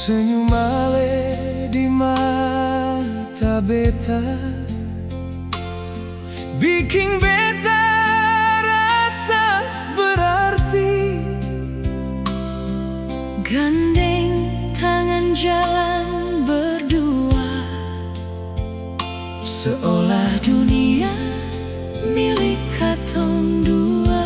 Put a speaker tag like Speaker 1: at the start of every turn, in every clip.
Speaker 1: Senyum ale di mata beta bikin beta rasa berarti.
Speaker 2: Gandeng tangan jalan berdua, seolah dunia milik katong dua.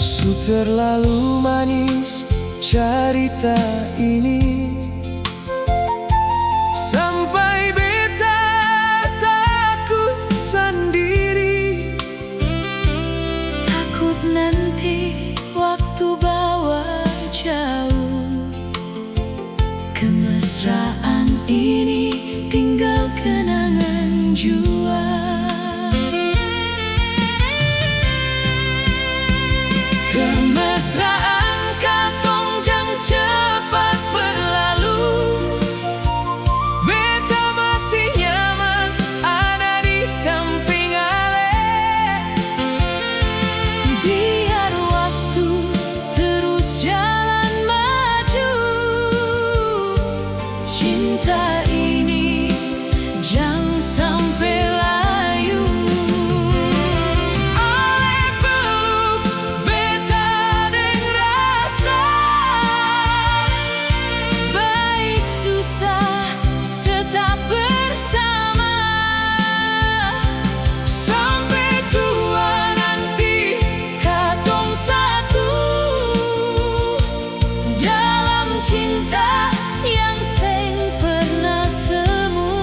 Speaker 1: Su terlalu manis cerita ini, sampai beta takut sendiri.
Speaker 2: Takut nanti waktu bawa jauh, kemesraan ini tinggal kenangan jua. Kemesraan katong jang cepat berlalu,
Speaker 1: Beta masih nyaman ada di samping ale.
Speaker 2: biar waktu terus jalan maju. Cinta ini jangan sampai layu.
Speaker 1: Ale peluk beta deng rasa,
Speaker 2: Baik susah tetap bersama.
Speaker 1: sampai tua nanti
Speaker 2: Katong satu dalam cinta yang seng pernah semu.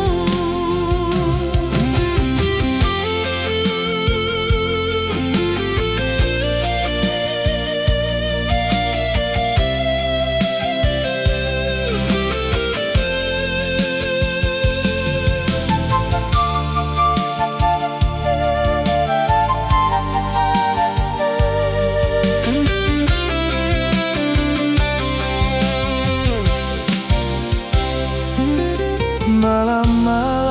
Speaker 1: malam-malam